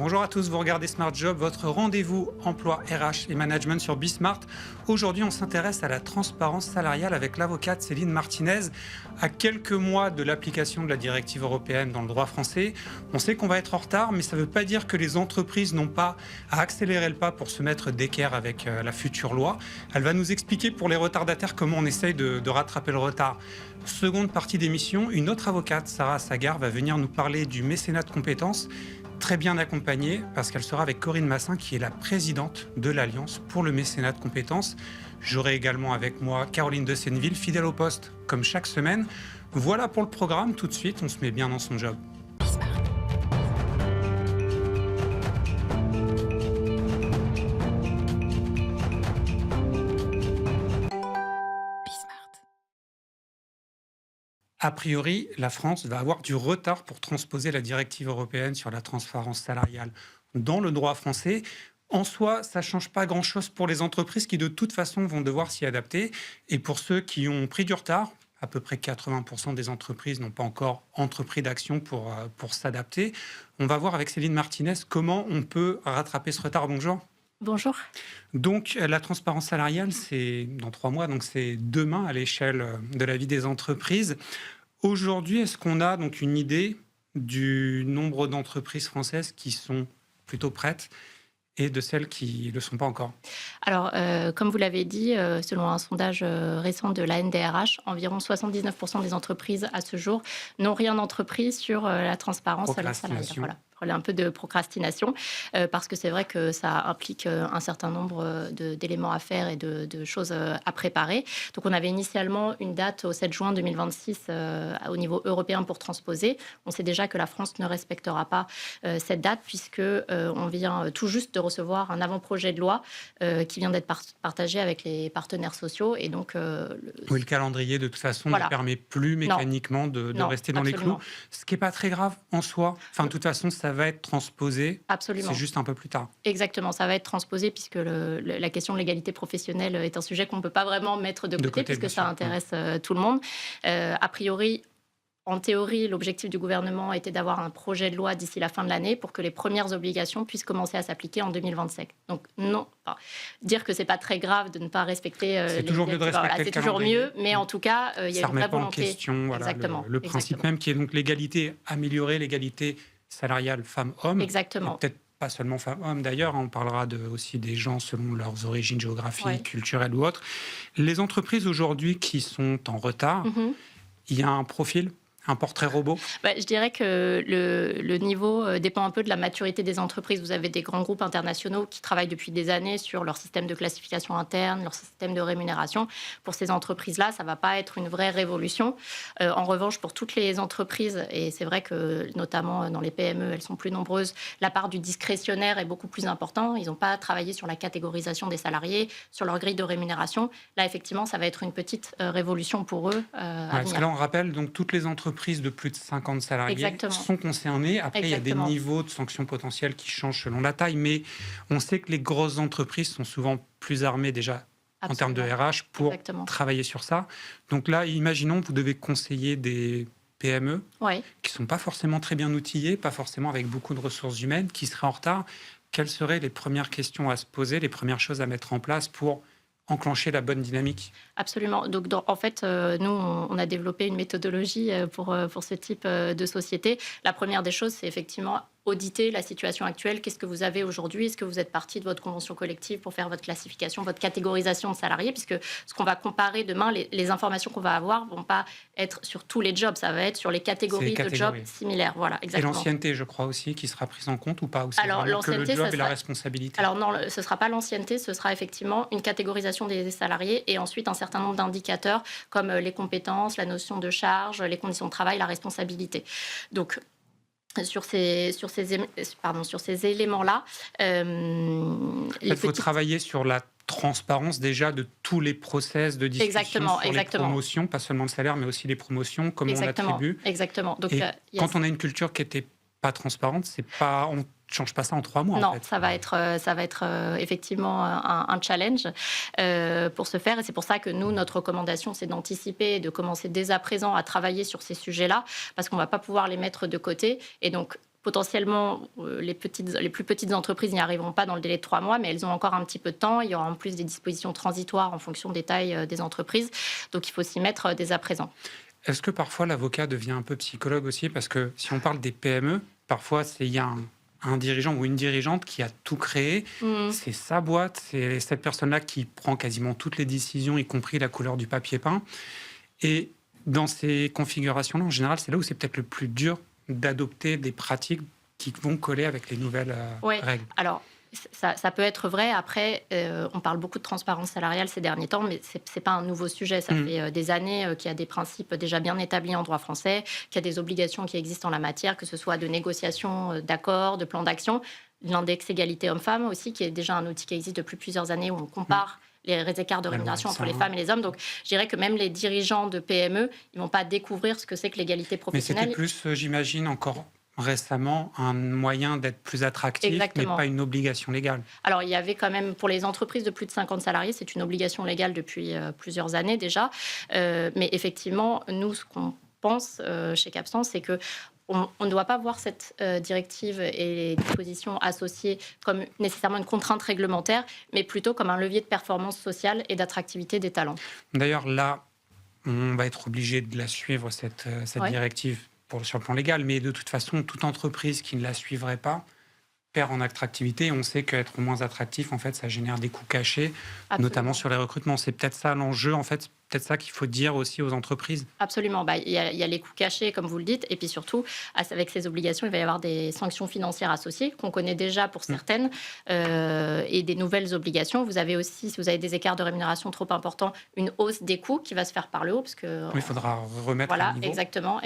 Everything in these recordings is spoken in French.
Bonjour à tous, vous regardez Smart Job, votre rendez-vous emploi RH et management sur Bismart. Aujourd'hui, on s'intéresse à la transparence salariale avec l'avocate Céline Martinez. À quelques mois de l'application de la directive européenne dans le droit français, on sait qu'on va être en retard, mais ça ne veut pas dire que les entreprises n'ont pas à accélérer le pas pour se mettre d'équerre avec la future loi. Elle va nous expliquer pour les retardataires comment on essaye de rattraper le retard. Seconde partie d'émission, une autre avocate, Sarah Sagar, va venir nous parler du mécénat de compétences, très bien accompagnée parce qu'elle sera avec Corinne Massin qui est la présidente de l'Alliance pour le mécénat de compétences. J'aurai également avec moi Caroline de Senneville, fidèle au poste comme chaque semaine. Voilà pour le programme, tout de suite on se met bien dans son job. A priori, la France va avoir du retard pour transposer la directive européenne sur la transparence salariale dans le droit français. En soi, ça ne change pas grand-chose pour les entreprises qui, de toute façon, vont devoir s'y adapter. Et pour ceux qui ont pris du retard, à peu près 80% des entreprises n'ont pas encore entrepris d'action pour s'adapter. On va voir avec Céline Martinez comment on peut rattraper ce retard. Bonjour. Bonjour. Donc, la transparence salariale, c'est dans 3 mois, donc c'est demain à l'échelle de la vie des entreprises. Aujourd'hui, est-ce qu'on a donc une idée du nombre d'entreprises françaises qui sont plutôt prêtes et de celles qui ne le sont pas encore? Alors, comme vous l'avez dit, selon un sondage récent de la NDRH, environ 79% des entreprises à ce jour n'ont rien entrepris sur la transparence salariale. Voilà. Un peu de procrastination, parce que c'est vrai que ça implique un certain nombre d'éléments à faire et de choses à préparer. Donc on avait initialement une date au 7 juin 2026 au niveau européen pour transposer. On sait déjà que la France ne respectera pas cette date, puisque on vient tout juste de recevoir un avant-projet de loi qui vient d'être partagé avec les partenaires sociaux. Et donc, oui, le calendrier, de toute façon, ne permet plus mécaniquement de rester dans absolument. les clous. Ce qui n'est pas très grave en soi. Enfin, de toute façon, ça va être transposé. Absolument. C'est juste un peu plus tard. Exactement, ça va être transposé puisque la question de l'égalité professionnelle est un sujet qu'on ne peut pas vraiment mettre de côté puisque ça intéresse tout le monde. A priori, en théorie, l'objectif du gouvernement était d'avoir un projet de loi d'ici la fin de l'année pour que les premières obligations puissent commencer à s'appliquer en 2025. Donc non, dire que c'est pas très grave de ne pas respecter c'est toujours mieux de respecter c'est toujours mieux, mais en tout cas, il y a une vraie volonté. Ça remet pas en question le principe même qui est donc l'égalité, améliorer l'égalité salariale femmes-hommes. Exactement. Peut-être pas seulement femmes-hommes d'ailleurs, on parlera aussi des gens selon leurs origines géographiques, culturelles ou autres. Les entreprises aujourd'hui qui sont en retard, il y a un profil, un portrait robot? Je dirais que le niveau dépend un peu de la maturité des entreprises. Vous avez des grands groupes internationaux qui travaillent depuis des années sur leur système de classification interne, leur système de rémunération. Pour ces entreprises-là, ça ne va pas être une vraie révolution. En revanche, pour toutes les entreprises, et c'est vrai que notamment dans les PME, elles sont plus nombreuses, la part du discrétionnaire est beaucoup plus importante. Ils n'ont pas travaillé sur la catégorisation des salariés, sur leur grille de rémunération. Là, effectivement, ça va être une petite révolution pour eux à parce venir. que là, on rappelle, donc, toutes les entreprises de plus de 50 salariés sont concernées. Après, il y a des niveaux de sanctions potentielles qui changent selon la taille, mais on sait que les grosses entreprises sont souvent plus armées déjà en termes de RH pour travailler sur ça. Donc là, imaginons que vous devez conseiller des PME qui ne sont pas forcément très bien outillées, pas forcément avec beaucoup de ressources humaines, qui seraient en retard. Quelles seraient les premières questions à se poser, les premières choses à mettre en place pour enclencher la bonne dynamique? Absolument. Donc, en fait, nous, on a développé une méthodologie pour ce type de société. La première des choses, c'est effectivement auditer la situation actuelle. Qu'est-ce que vous avez aujourd'hui? Est-ce que vous êtes parti de votre convention collective pour faire votre classification, votre catégorisation de salariés? Puisque ce qu'on va comparer demain, les informations qu'on va avoir ne vont pas être sur tous les jobs. Ça va être sur les catégories de jobs similaires. Voilà, exactement. Et l'ancienneté, je crois aussi, qui sera prise en compte ou pas? Ou alors, l'ancienneté, que le job et la responsabilité? Alors non, ce ne sera pas l'ancienneté, ce sera effectivement une catégorisation des salariés et ensuite un certain nombre d'indicateurs comme les compétences, la notion de charge, les conditions de travail, la responsabilité. Donc, sur ces éléments-là, il faut travailler sur la transparence déjà de tous les process de discussion sur les promotions, pas seulement le salaire, mais aussi les promotions, comment on l'attribue. Exactement. Donc, quand on a une culture qui n'était pas transparente, on ne change pas ça en 3 mois. Non, en fait. ça va être effectivement un challenge pour ce faire. Et c'est pour ça que nous, notre recommandation, c'est d'anticiper et de commencer dès à présent à travailler sur ces sujets-là, parce qu'on ne va pas pouvoir les mettre de côté. Et donc, potentiellement, les plus petites entreprises n'y arriveront pas dans le délai de 3 mois, mais elles ont encore un petit peu de temps. Il y aura en plus des dispositions transitoires en fonction des tailles des entreprises. Donc, il faut s'y mettre dès à présent. Est-ce que parfois l'avocat devient un peu psychologue aussi? Parce que si on parle des PME, parfois il y a un dirigeant ou une dirigeante qui a tout créé. C'est sa boîte, c'est cette personne-là qui prend quasiment toutes les décisions, y compris la couleur du papier peint. Et dans ces configurations-là, en général, c'est là où c'est peut-être le plus dur d'adopter des pratiques qui vont coller avec les nouvelles règles. Alors, ça peut être vrai. Après, on parle beaucoup de transparence salariale ces derniers temps, mais ce n'est pas un nouveau sujet. Ça fait des années qu'il y a des principes déjà bien établis en droit français, qu'il y a des obligations qui existent en la matière, que ce soit de négociation, d'accords, de plans d'action. L'index égalité homme-femme aussi, qui est déjà un outil qui existe depuis plusieurs années où on compare les écarts de rémunération entre les femmes et les hommes. Donc, je dirais que même les dirigeants de PME, ils ne vont pas découvrir ce que c'est que l'égalité professionnelle. Mais c'était plus, j'imagine, encore récemment, un moyen d'être plus attractif, Exactement. mais pas une obligation légale. Alors, il y avait quand même, pour les entreprises de plus de 50 salariés, c'est une obligation légale depuis plusieurs années déjà. Mais effectivement, nous, ce qu'on pense chez Capstan, c'est que on ne doit pas voir cette directive et les dispositions associées comme nécessairement une contrainte réglementaire, mais plutôt comme un levier de performance sociale et d'attractivité des talents. D'ailleurs, là, on va être obligé de la suivre, cette directive, sur le plan légal, mais de toute façon, toute entreprise qui ne la suivrait pas perd en attractivité. On sait qu'être moins attractif, en fait, ça génère des coûts cachés, notamment sur les recrutements. C'est peut-être ça l'enjeu, en fait, peut-être ça qu'il faut dire aussi aux entreprises. Absolument. Il y a les coûts cachés, comme vous le dites, et puis surtout, avec ces obligations, il va y avoir des sanctions financières associées, qu'on connaît déjà pour certaines, et des nouvelles obligations. Vous avez aussi, si vous avez des écarts de rémunération trop importants, une hausse des coûts qui va se faire par le haut. Parce que, il faudra remettre à niveau. Exactement.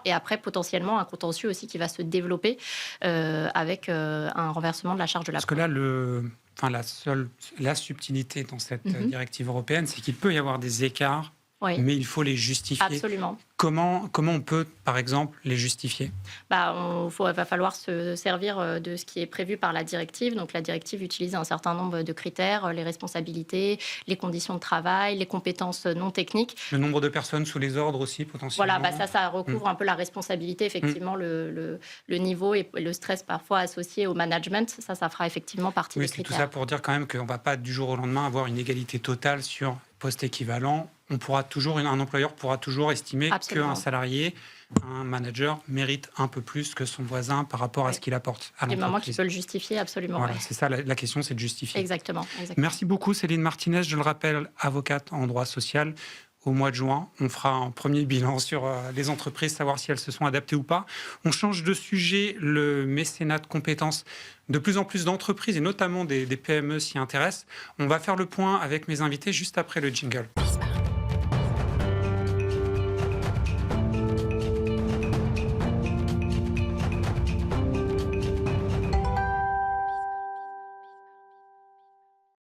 Et après, potentiellement, un contentieux aussi qui va se développer avec un renversement de la charge de la preuve. Parce que là, la subtilité dans cette directive européenne, c'est qu'il peut y avoir des écarts, mais il faut les justifier. Absolument. Comment on peut, par exemple, les justifier? Va falloir se servir de ce qui est prévu par la directive. Donc, la directive utilise un certain nombre de critères, les responsabilités, les conditions de travail, les compétences non techniques. Le nombre de personnes sous les ordres aussi, potentiellement. Voilà, ça recouvre un peu la responsabilité, effectivement, le niveau et le stress parfois associé au management. Ça fera effectivement partie des critères. Oui, c'est tout ça pour dire quand même qu'on ne va pas du jour au lendemain avoir une égalité totale sur poste équivalent. Un employeur pourra toujours estimer qu'un salarié, un manager, mérite un peu plus que son voisin par rapport à ce qu'il apporte à l'entreprise. Du moment qu'il peut le justifier, absolument. Voilà, c'est ça, la question, c'est de justifier. Exactement. Merci beaucoup, Céline Martinez. Je le rappelle, avocate en droit social. Au mois de juin, on fera un premier bilan sur les entreprises, savoir si elles se sont adaptées ou pas. On change de sujet, le mécénat de compétences. De plus en plus d'entreprises, et notamment des PME, s'y intéressent. On va faire le point avec mes invités juste après le jingle.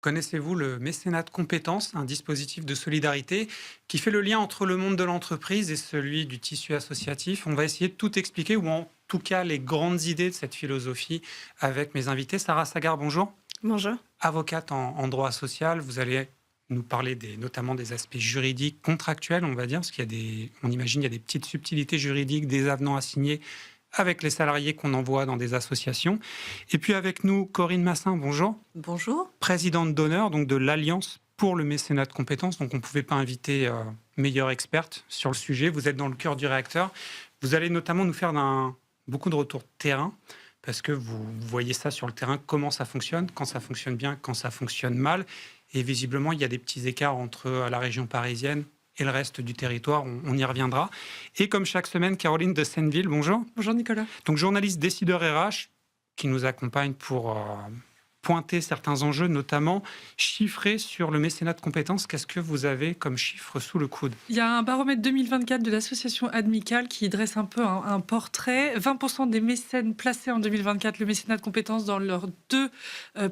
Connaissez-vous le mécénat de compétences, un dispositif de solidarité qui fait le lien entre le monde de l'entreprise et celui du tissu associatif? On va essayer de tout expliquer, ou en tout cas les grandes idées de cette philosophie avec mes invités. Sarah Sagard, bonjour. Bonjour. Avocate en droit social, vous allez nous parler notamment des aspects juridiques, contractuels, on va dire, parce on imagine qu'il y a des petites subtilités juridiques, des avenants à signer avec les salariés qu'on envoie dans des associations. Et puis avec nous, Corinne Massin, bonjour. Bonjour. Présidente d'honneur donc de l'Alliance pour le mécénat de compétences. Donc on ne pouvait pas inviter meilleure experte sur le sujet. Vous êtes dans le cœur du réacteur. Vous allez notamment nous faire beaucoup de retours terrain, parce que vous voyez ça sur le terrain, comment ça fonctionne, quand ça fonctionne bien, quand ça fonctionne mal. Et visiblement, il y a des petits écarts entre la région parisienne et le reste du territoire, on y reviendra. Et comme chaque semaine, Caroline de Senneville, bonjour. Bonjour Nicolas. Donc journaliste décideur RH, qui nous accompagne pour pointer certains enjeux, notamment chiffrés sur le mécénat de compétences. Qu'est-ce que vous avez comme chiffre sous le coude? Il y a un baromètre 2024 de l'association Admical qui dresse un peu un portrait. 20% des mécènes placés en 2024 le mécénat de compétences dans leurs 2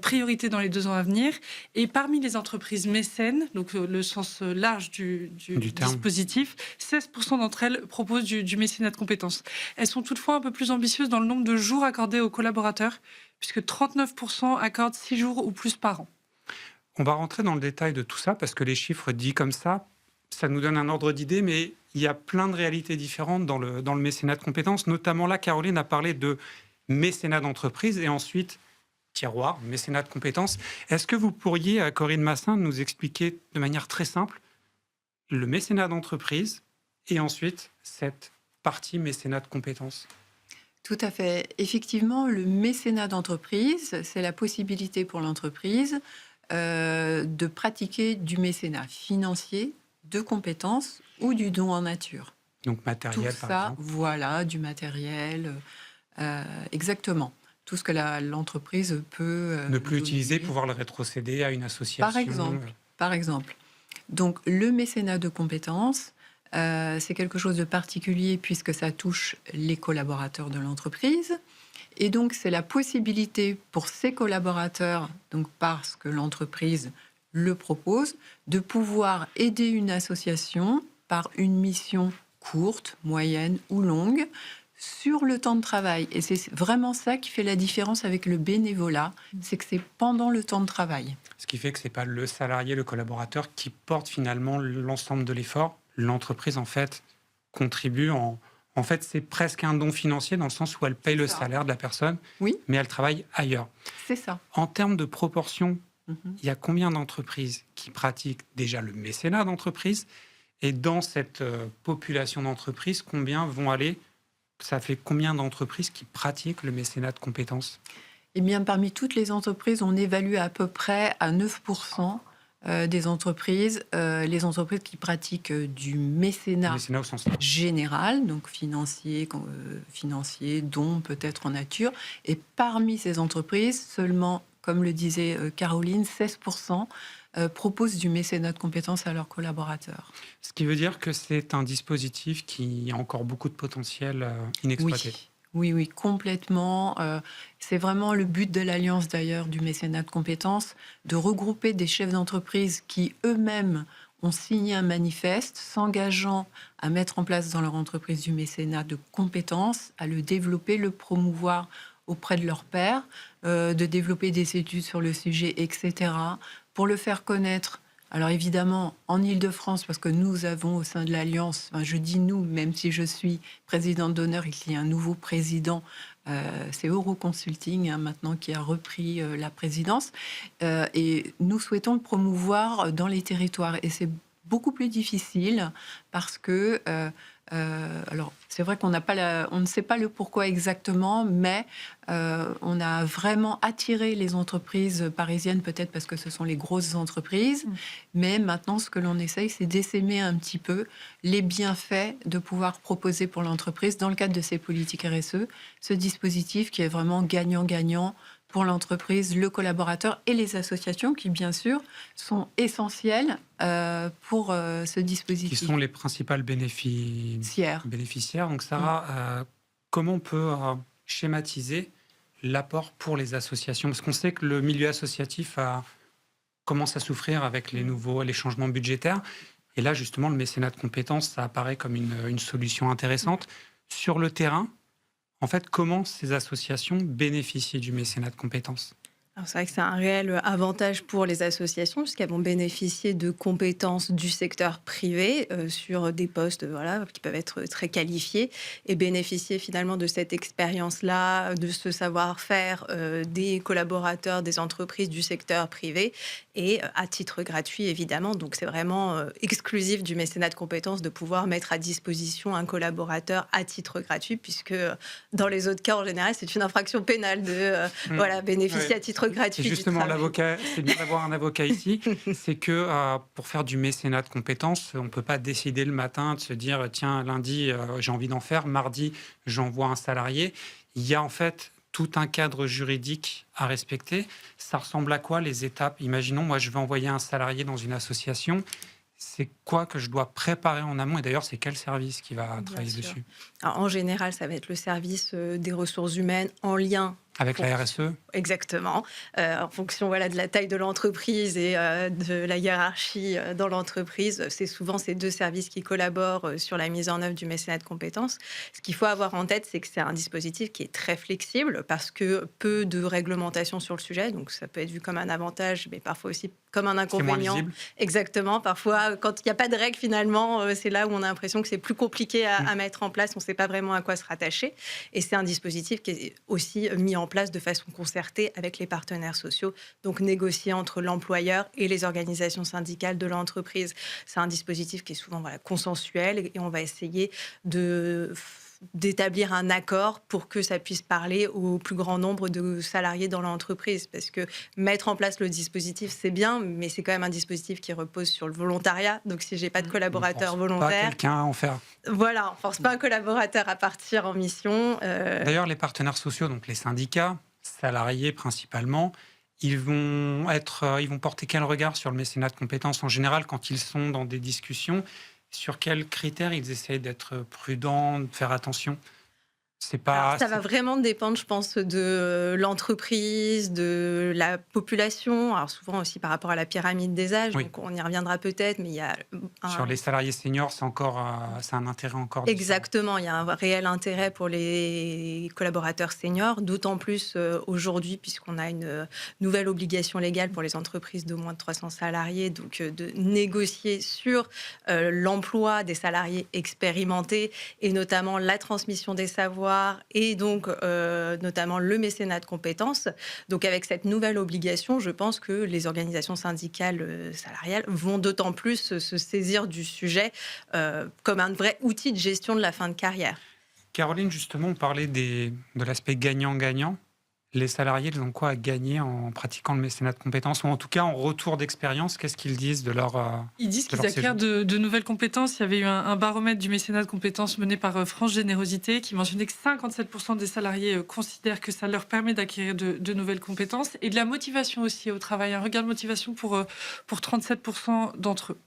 priorités dans les 2 ans à venir. Et parmi les entreprises mécènes, donc le sens large du dispositif, 16% d'entre elles proposent du mécénat de compétences. Elles sont toutefois un peu plus ambitieuses dans le nombre de jours accordés aux collaborateurs, puisque 39% accordent 6 jours ou plus par an. On va rentrer dans le détail de tout ça, parce que les chiffres dits comme ça nous donne un ordre d'idée, mais il y a plein de réalités différentes dans le mécénat de compétences. Notamment là, Caroline a parlé de mécénat d'entreprise et ensuite tiroir, mécénat de compétences. Est-ce que vous pourriez, Corinne Massin, nous expliquer de manière très simple le mécénat d'entreprise et ensuite cette partie mécénat de compétences? Tout à fait. Effectivement, le mécénat d'entreprise, c'est la possibilité pour l'entreprise de pratiquer du mécénat financier, de compétences ou du don en nature. Donc matériel, Tout par ça, exemple. voilà, du matériel, exactement. Tout ce que l'entreprise peut Ne plus donner. utiliser, pouvoir le rétrocéder à une association. Par exemple. Donc, le mécénat de compétences, c'est quelque chose de particulier puisque ça touche les collaborateurs de l'entreprise. Et donc, c'est la possibilité pour ces collaborateurs, donc parce que l'entreprise le propose, de pouvoir aider une association par une mission courte, moyenne ou longue sur le temps de travail. Et c'est vraiment ça qui fait la différence avec le bénévolat, c'est que c'est pendant le temps de travail. Ce qui fait que ce n'est pas le salarié, le collaborateur qui porte finalement l'ensemble de l'effort. L'entreprise, en fait, contribue En fait, c'est presque un don financier dans le sens où elle paye le salaire de la personne, Oui. Mais elle travaille ailleurs. C'est ça. En termes de proportion, il y a combien d'entreprises qui pratiquent déjà le mécénat d'entreprise? Et dans cette population d'entreprises, combien vont aller? Ça fait combien d'entreprises qui pratiquent le mécénat de compétences? Eh bien, parmi toutes les entreprises, on évalue à peu près à 9% des entreprises, les entreprises qui pratiquent du mécénat Au sens large. général, donc financier, dons peut-être en nature. Et parmi ces entreprises, seulement, comme le disait Caroline, 16% proposent du mécénat de compétences à leurs collaborateurs. Ce qui veut dire que c'est un dispositif qui a encore beaucoup de potentiel inexploité. Oui, complètement. C'est vraiment le but de l'Alliance, d'ailleurs, du mécénat de compétences, de regrouper des chefs d'entreprise qui, eux-mêmes, ont signé un manifeste s'engageant à mettre en place dans leur entreprise du mécénat de compétences, à le développer, le promouvoir auprès de leurs pairs, de développer des études sur le sujet, etc., pour le faire connaître. Alors évidemment, en Île-de-France, parce que nous avons au sein de l'Alliance, je dis nous, même si je suis présidente d'honneur, il y a un nouveau président, c'est Euroconsulting maintenant qui a repris la présidence, et nous souhaitons le promouvoir dans les territoires. Et c'est beaucoup plus difficile parce que... alors, c'est vrai qu'on ne sait pas le pourquoi exactement, mais on a vraiment attiré les entreprises parisiennes, peut-être parce que ce sont les grosses entreprises. Mais maintenant, ce que l'on essaye, c'est d'essaimer un petit peu les bienfaits de pouvoir proposer pour l'entreprise, dans le cadre de ces politiques RSE, ce dispositif qui est vraiment gagnant-gagnant pour l'entreprise, le collaborateur et les associations qui, bien sûr, sont essentielles pour ce dispositif. Qui sont les principales bénéficiaires. Donc, Sarah, comment on peut schématiser l'apport pour les associations? Parce qu'on sait que le milieu associatif commence à souffrir avec les changements budgétaires. Et là, justement, le mécénat de compétences, ça apparaît comme une solution intéressante. Sur le terrain, en fait, comment ces associations bénéficient du mécénat de compétences? Alors c'est vrai que c'est un réel avantage pour les associations puisqu'elles vont bénéficier de compétences du secteur privé sur des postes qui peuvent être très qualifiés et bénéficier finalement de cette expérience-là, de ce savoir-faire des collaborateurs des entreprises du secteur privé et à titre gratuit évidemment. Donc c'est vraiment exclusif du mécénat de compétences de pouvoir mettre à disposition un collaborateur à titre gratuit puisque dans les autres cas en général c'est une infraction pénale de bénéficier à titre gratuit. Et justement, l'avocat, c'est bien d'avoir un avocat ici, c'est que pour faire du mécénat de compétences, on ne peut pas décider le matin de se dire tiens, lundi, j'ai envie d'en faire, mardi, j'envoie un salarié. Il y a en fait tout un cadre juridique à respecter. Ça ressemble à quoi les étapes? Imaginons, moi, je vais envoyer un salarié dans une association. C'est quoi que je dois préparer en amont? Et d'ailleurs, c'est quel service qui va travailler dessus? Alors, en général, ça va être le service des ressources humaines en lien Avec la RSE. Exactement. En fonction de la taille de l'entreprise et de la hiérarchie dans l'entreprise, c'est souvent ces deux services qui collaborent sur la mise en œuvre du mécénat de compétences. Ce qu'il faut avoir en tête, c'est que c'est un dispositif qui est très flexible parce que peu de réglementation sur le sujet. Donc ça peut être vu comme un avantage, mais parfois aussi comme un inconvénient. C'est moins visible. Exactement. Parfois, quand il n'y a pas de règles, finalement, c'est là où on a l'impression que c'est plus compliqué à mettre en place. On ne sait pas vraiment à quoi se rattacher. Et c'est un dispositif qui est aussi mis en place de façon concertée avec les partenaires sociaux, donc négocié entre l'employeur et les organisations syndicales de l'entreprise. C'est un dispositif qui est souvent consensuel et on va essayer d'établir un accord pour que ça puisse parler au plus grand nombre de salariés dans l'entreprise. Parce que mettre en place le dispositif, c'est bien, mais c'est quand même un dispositif qui repose sur le volontariat. Donc si j'ai pas de collaborateur volontaire... Pas quelqu'un à en faire. Voilà, on force pas un collaborateur à partir en mission. D'ailleurs, les partenaires sociaux, donc les syndicats, salariés principalement, ils vont porter quel regard sur le mécénat de compétences en général quand ils sont dans des discussions? Sur quels critères ils essayent d'être prudents, de faire attention? Alors, ça va vraiment dépendre, je pense, de l'entreprise, de la population. Alors souvent aussi par rapport à la pyramide des âges. Oui. Donc on y reviendra peut-être, mais il y a sur les salariés seniors, c'est un intérêt encore. Exactement, il y a un réel intérêt pour les collaborateurs seniors, d'autant plus aujourd'hui puisqu'on a une nouvelle obligation légale pour les entreprises de moins de 300 salariés, donc de négocier sur l'emploi des salariés expérimentés et notamment la transmission des savoirs et donc notamment le mécénat de compétences. Donc avec cette nouvelle obligation, je pense que les organisations syndicales salariales vont d'autant plus se saisir du sujet comme un vrai outil de gestion de la fin de carrière. Caroline, justement, on parlait de l'aspect gagnant-gagnant. Les salariés, ils ont quoi à gagner en pratiquant le mécénat de compétences, ou en tout cas en retour d'expérience? Qu'est-ce qu'ils disent de leur Ils disent qu'ils acquièrent de nouvelles compétences. Il y avait eu un baromètre du mécénat de compétences mené par France Générosité qui mentionnait que 57% des salariés considèrent que ça leur permet d'acquérir de nouvelles compétences et de la motivation aussi au travail. Un regain de motivation pour 37% d'entre eux.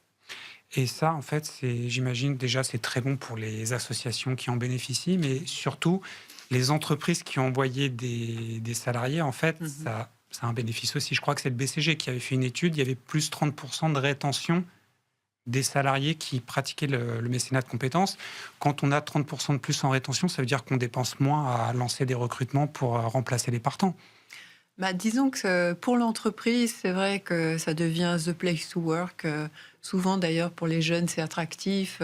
Et ça, en fait, j'imagine déjà, c'est très bon pour les associations qui en bénéficient, mais surtout les entreprises qui ont envoyé des salariés, en fait, ça a un bénéfice aussi. Je crois que c'est le BCG qui avait fait une étude, il y avait plus 30% de rétention des salariés qui pratiquaient le mécénat de compétences. Quand on a 30% de plus en rétention, ça veut dire qu'on dépense moins à lancer des recrutements pour remplacer les partants. Disons que pour l'entreprise, c'est vrai que ça devient the place to work. Souvent, d'ailleurs, pour les jeunes, c'est attractif.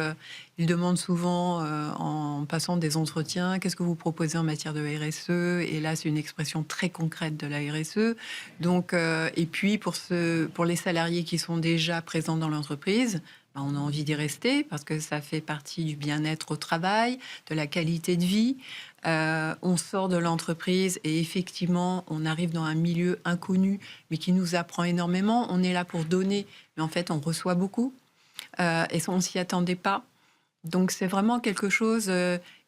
Ils demandent souvent, en passant des entretiens, qu'est-ce que vous proposez en matière de RSE? Et là, c'est une expression très concrète de la RSE. Donc, et puis, pour les salariés qui sont déjà présents dans l'entreprise, on a envie d'y rester parce que ça fait partie du bien-être au travail, de la qualité de vie. On sort de l'entreprise et effectivement, on arrive dans un milieu inconnu, mais qui nous apprend énormément. On est là pour donner, mais en fait, on reçoit beaucoup. Et on ne s'y attendait pas. Donc, c'est vraiment quelque chose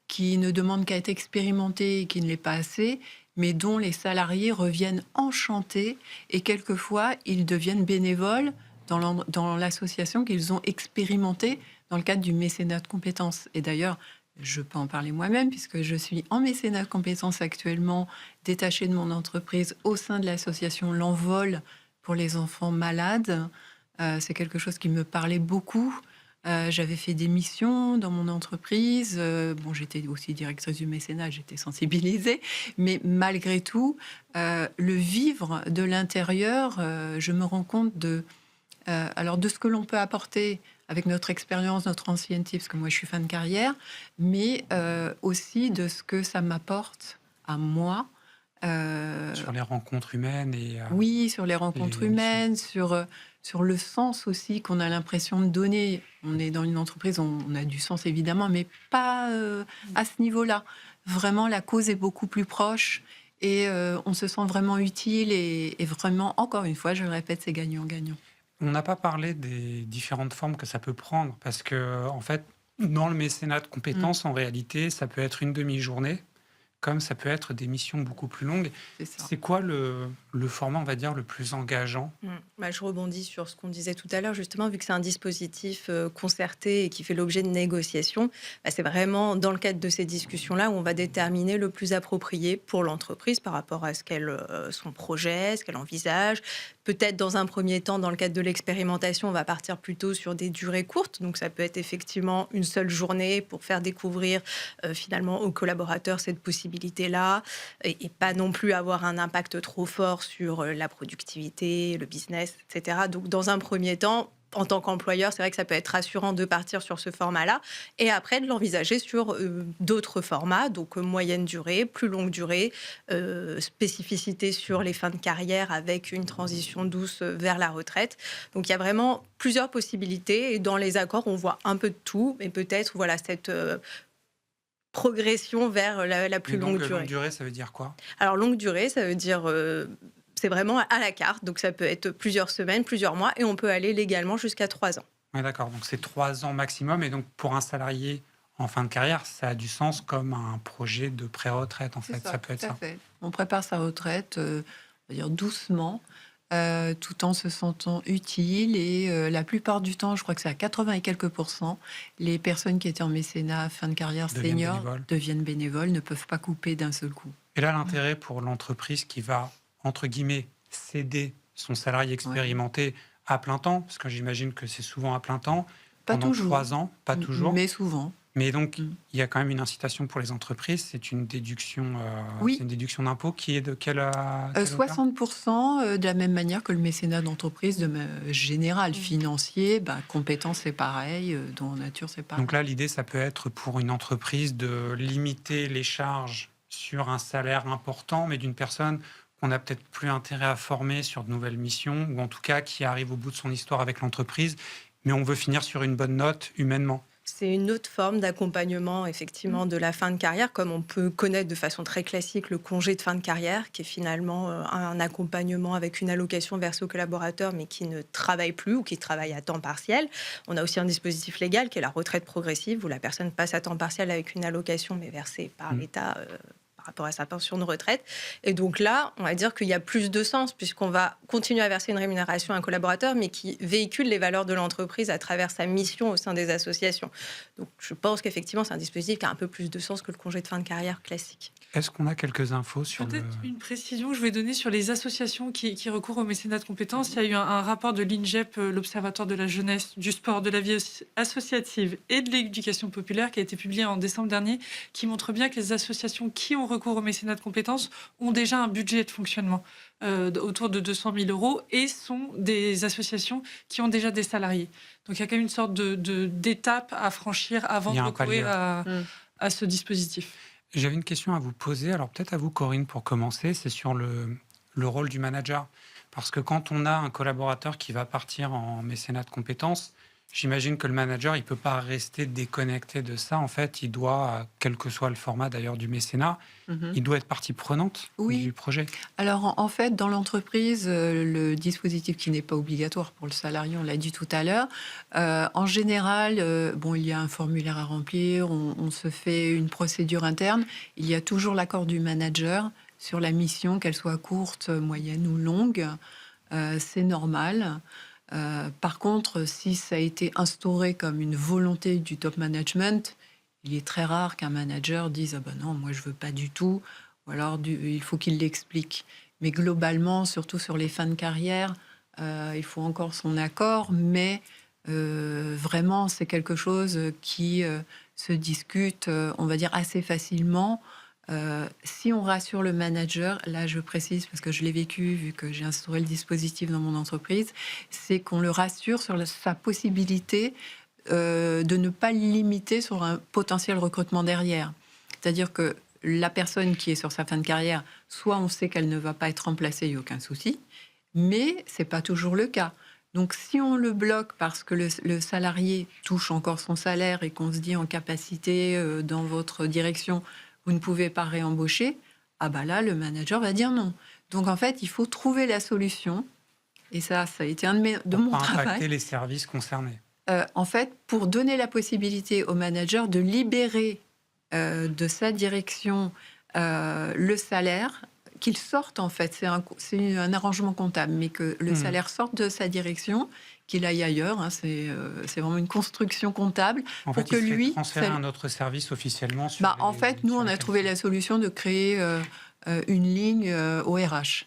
qui ne demande qu'à être expérimenté et qui ne l'est pas assez, mais dont les salariés reviennent enchantés et quelquefois, ils deviennent bénévoles dans l'association qu'ils ont expérimenté dans le cadre du mécénat de compétences. Et d'ailleurs, je peux en parler moi-même puisque je suis en mécénat de compétences actuellement, détachée de mon entreprise au sein de l'association L'Envol pour les enfants malades. C'est quelque chose qui me parlait beaucoup. J'avais fait des missions dans mon entreprise. J'étais aussi directrice du mécénat, j'étais sensibilisée. Mais malgré tout, le vivre de l'intérieur, je me rends compte de ce que l'on peut apporter avec notre expérience, notre ancienneté, parce que moi je suis fin de carrière, mais aussi de ce que ça m'apporte à moi. Sur les rencontres humaines oui, sur les rencontres humaines, sur le sens aussi qu'on a l'impression de donner. On est dans une entreprise, on a du sens évidemment, mais pas à ce niveau-là. Vraiment, la cause est beaucoup plus proche et on se sent vraiment utile et vraiment, encore une fois, je le répète, c'est gagnant-gagnant. On n'a pas parlé des différentes formes que ça peut prendre, parce que, en fait, dans le mécénat de compétences, en réalité, ça peut être une demi-journée, comme ça peut être des missions beaucoup plus longues. C'est quoi le format, on va dire, le plus engageant ? Je rebondis sur ce qu'on disait tout à l'heure, justement, vu que c'est un dispositif concerté et qui fait l'objet de négociations, c'est vraiment dans le cadre de ces discussions-là où on va déterminer le plus approprié pour l'entreprise par rapport à son projet, ce qu'elle envisage. Peut-être dans un premier temps, dans le cadre de l'expérimentation, on va partir plutôt sur des durées courtes. Donc ça peut être effectivement une seule journée pour faire découvrir finalement aux collaborateurs cette possibilité-là et pas non plus avoir un impact trop fort sur la productivité, le business, etc. Donc dans un premier temps, en tant qu'employeur, c'est vrai que ça peut être rassurant de partir sur ce format-là et après de l'envisager sur d'autres formats, donc moyenne durée, plus longue durée, spécificité sur les fins de carrière avec une transition douce vers la retraite. Donc il y a vraiment plusieurs possibilités et dans les accords, on voit un peu de tout, mais peut-être cette progression vers la plus longue durée. Longue durée, ça veut dire quoi ? Alors longue durée, ça veut dire... c'est vraiment à la carte, donc ça peut être plusieurs semaines, plusieurs mois, et on peut aller légalement jusqu'à 3 ans. Oui, d'accord, donc c'est 3 ans maximum, et donc pour un salarié en fin de carrière, ça a du sens comme un projet de pré-retraite, en fait. Ça peut être ça. Fait. On prépare sa retraite, on va dire doucement, tout en se sentant utile, et la plupart du temps, je crois que c'est à 80 et quelques %, les personnes qui étaient en mécénat fin de carrière senior deviennent bénévoles, ne peuvent pas couper d'un seul coup. Et là, l'intérêt pour l'entreprise qui va entre guillemets, céder son salarié expérimenté à plein temps, parce que j'imagine que c'est souvent à plein temps, pas pendant toujours. 3 ans, pas toujours. Mais souvent. Mais donc, il y a quand même une incitation pour les entreprises, c'est une déduction, c'est une déduction d'impôt qui est de quelle 60% de la même manière que le mécénat d'entreprise général, financier, compétences c'est pareil, dans nature c'est pareil. Donc là, l'idée, ça peut être pour une entreprise de limiter les charges sur un salaire important, mais d'une personne qu'on n'a peut-être plus intérêt à former sur de nouvelles missions, ou en tout cas qui arrive au bout de son histoire avec l'entreprise, mais on veut finir sur une bonne note humainement. C'est une autre forme d'accompagnement, effectivement, de la fin de carrière, comme on peut connaître de façon très classique le congé de fin de carrière, qui est finalement un accompagnement avec une allocation versée aux collaborateurs, mais qui ne travaille plus ou qui travaille à temps partiel. On a aussi un dispositif légal qui est la retraite progressive, où la personne passe à temps partiel avec une allocation, mais versée par l'État par rapport à sa pension de retraite. Et donc là, on va dire qu'il y a plus de sens, puisqu'on va continuer à verser une rémunération à un collaborateur, mais qui véhicule les valeurs de l'entreprise à travers sa mission au sein des associations. Donc je pense qu'effectivement, c'est un dispositif qui a un peu plus de sens que le congé de fin de carrière classique. Est-ce qu'on a quelques infos sur Peut-être une précision que je vais donner sur les associations qui recourent au mécénat de compétences. Il y a eu un rapport de l'INGEP, l'Observatoire de la jeunesse, du sport, de la vie associative et de l'éducation populaire, qui a été publié en décembre dernier, qui montre bien que les associations qui ont recours au mécénat de compétences ont déjà un budget de fonctionnement autour de 200 000 € et sont des associations qui ont déjà des salariés. Donc il y a quand même une sorte d'étape à franchir avant de recourir à ce dispositif. J'avais une question à vous poser, alors peut-être à vous Corinne pour commencer, c'est sur le rôle du manager. Parce que quand on a un collaborateur qui va partir en mécénat de compétences, j'imagine que le manager, il ne peut pas rester déconnecté de ça. En fait, il doit, quel que soit le format d'ailleurs du mécénat, il doit être partie prenante du projet. Alors en fait, dans l'entreprise, le dispositif qui n'est pas obligatoire pour le salarié, on l'a dit tout à l'heure, en général, il y a un formulaire à remplir, on se fait une procédure interne, il y a toujours l'accord du manager sur la mission, qu'elle soit courte, moyenne ou longue, c'est normal. Par contre, si ça a été instauré comme une volonté du top management, il est très rare qu'un manager dise « Ah ben non, moi je veux pas du tout », ou alors il faut qu'il l'explique. Mais globalement, surtout sur les fins de carrière, il faut encore son accord, mais vraiment c'est quelque chose qui se discute, on va dire, assez facilement. Si on rassure le manager, là je précise parce que je l'ai vécu vu que j'ai instauré le dispositif dans mon entreprise, c'est qu'on le rassure sur sa possibilité de ne pas limiter sur un potentiel recrutement derrière. C'est-à-dire que la personne qui est sur sa fin de carrière, soit on sait qu'elle ne va pas être remplacée, il n'y a aucun souci, mais ce n'est pas toujours le cas. Donc si on le bloque parce que le salarié touche encore son salaire et qu'on se dit en capacité dans votre direction, vous ne pouvez pas réembaucher, là, le manager va dire non. Donc, en fait, il faut trouver la solution. Et ça a été un de mon travail. Pour impacter les services concernés. En fait, pour donner la possibilité au manager de libérer de sa direction le salaire, qu'il sorte en fait, c'est un arrangement comptable, mais que le salaire sorte de sa direction, qu'il aille ailleurs, hein, c'est vraiment une construction comptable. En pour fait, que il se lui fait transférer un autre service officiellement sur en fait, nous, on a trouvé la solution de créer une ligne au RH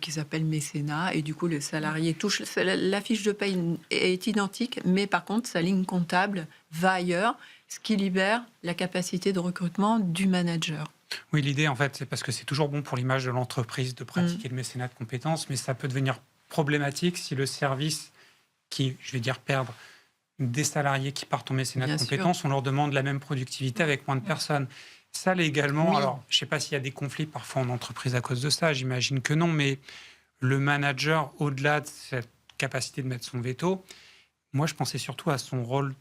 qui s'appelle mécénat, et du coup, le salarié touche... La fiche de paye est identique, mais par contre, sa ligne comptable va ailleurs, ce qui libère la capacité de recrutement du manager. Oui, l'idée, en fait, c'est parce que c'est toujours bon pour l'image de l'entreprise de pratiquer le mécénat de compétences, mais ça peut devenir problématique si le service qui, je vais dire, perdre des salariés qui partent en mécénat de compétences, on leur demande la même productivité avec moins de personnes. Ça, légalement, alors, je ne sais pas s'il y a des conflits parfois en entreprise à cause de ça, j'imagine que non, mais le manager, au-delà de cette capacité de mettre son veto, moi, je pensais surtout à son rôle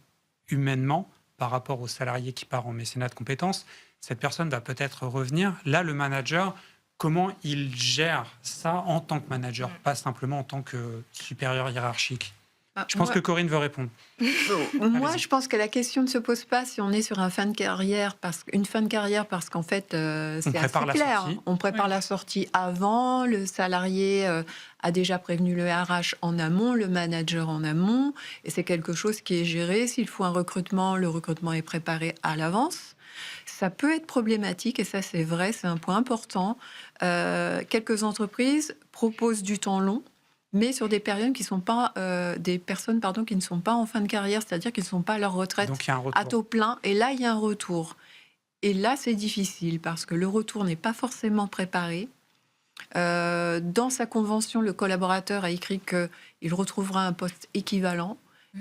humainement par rapport au salarié qui part en mécénat de compétences. Cette personne va peut-être revenir. Là, le manager, comment il gère ça en tant que manager, pas simplement en tant que supérieur hiérarchique? Je pense que Corinne veut répondre. Moi, je pense que la question ne se pose pas si on est sur une fin de carrière, parce qu'en fait, c'est assez clair. On prépare la sortie avant, le salarié a déjà prévenu le RH en amont, le manager en amont, et c'est quelque chose qui est géré. S'il faut un recrutement, le recrutement est préparé à l'avance. Ça peut être problématique, et ça c'est vrai, c'est un point important. Quelques entreprises proposent du temps long, mais sur des périodes qui sont pas des personnes qui ne sont pas en fin de carrière, c'est-à-dire qu'ils ne sont pas à leur retraite à taux plein. Et là, il y a un retour. Et là, c'est difficile parce que le retour n'est pas forcément préparé. Dans sa convention, le collaborateur a écrit qu'il retrouvera un poste équivalent,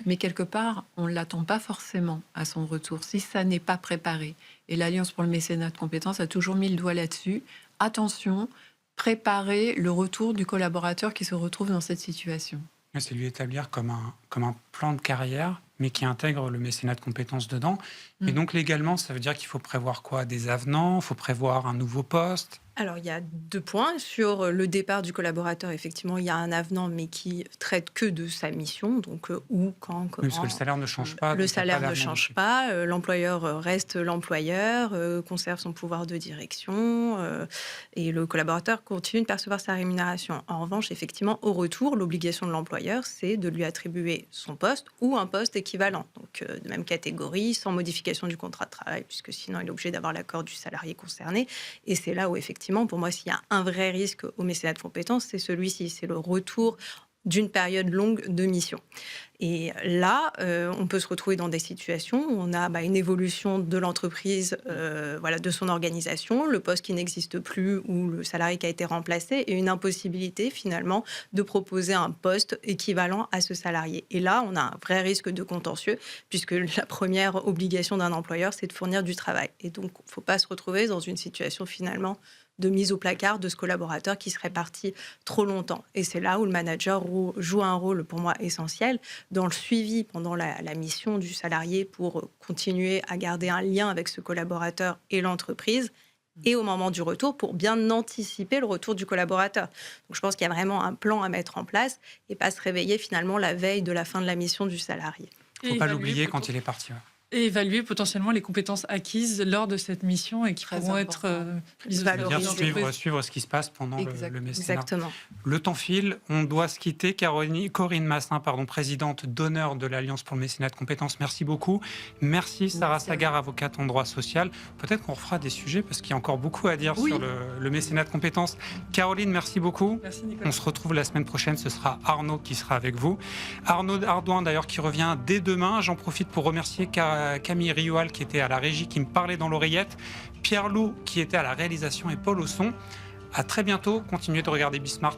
mais quelque part, on ne l'attend pas forcément à son retour si ça n'est pas préparé. Et l'Alliance pour le mécénat de compétences a toujours mis le doigt là-dessus. Attention, préparer le retour du collaborateur qui se retrouve dans cette situation. C'est lui établir comme un plan de carrière, mais qui intègre le mécénat de compétences dedans. Et donc, légalement, ça veut dire qu'il faut prévoir quoi? Des avenants? Il faut prévoir un nouveau poste? Alors, il y a 2 points. Sur le départ du collaborateur, effectivement, il y a un avenant, mais qui traite que de sa mission, donc où, quand, comment... Oui, parce que le salaire ne change pas. Le salaire ne change pas, l'employeur reste l'employeur, conserve son pouvoir de direction, et le collaborateur continue de percevoir sa rémunération. En revanche, effectivement, au retour, l'obligation de l'employeur, c'est de lui attribuer son poste ou un poste équivalent, donc de même catégorie, sans modification du contrat de travail, puisque sinon il est obligé d'avoir l'accord du salarié concerné. Et c'est là où, effectivement, pour moi, s'il y a un vrai risque au mécénat de compétences, c'est celui-ci, c'est le retour d'une période longue de mission. Et là, on peut se retrouver dans des situations où on a une évolution de l'entreprise, de son organisation, le poste qui n'existe plus ou le salarié qui a été remplacé, et une impossibilité finalement de proposer un poste équivalent à ce salarié. Et là, on a un vrai risque de contentieux, puisque la première obligation d'un employeur, c'est de fournir du travail. Et donc, il ne faut pas se retrouver dans une situation finalement de mise au placard de ce collaborateur qui serait parti trop longtemps. Et c'est là où le manager joue un rôle, pour moi, essentiel dans le suivi pendant la mission du salarié pour continuer à garder un lien avec ce collaborateur et l'entreprise, et au moment du retour pour bien anticiper le retour du collaborateur. Donc je pense qu'il y a vraiment un plan à mettre en place et pas se réveiller finalement la veille de la fin de la mission du salarié. Il ne faut pas l'oublier quand il est parti. Et évaluer potentiellement les compétences acquises lors de cette mission et qui pourront être valorisées. Suivre ce qui se passe pendant le mécénat. Exactement. Le temps file, on doit se quitter. Corinne Massin, présidente d'honneur de l'Alliance pour le mécénat de compétences, merci beaucoup. Merci Sarah Sagar, avocate en droit social. Peut-être qu'on refera des sujets parce qu'il y a encore beaucoup à dire sur le mécénat de compétences. Caroline, merci beaucoup. Merci Nicolas. On se retrouve la semaine prochaine, ce sera Arnaud qui sera avec vous. Arnaud Ardouin d'ailleurs qui revient dès demain. J'en profite pour remercier Camille Rioal qui était à la régie, qui me parlait dans l'oreillette, Pierre Loup qui était à la réalisation et Paul au son. À très bientôt, continuez de regarder Bismart.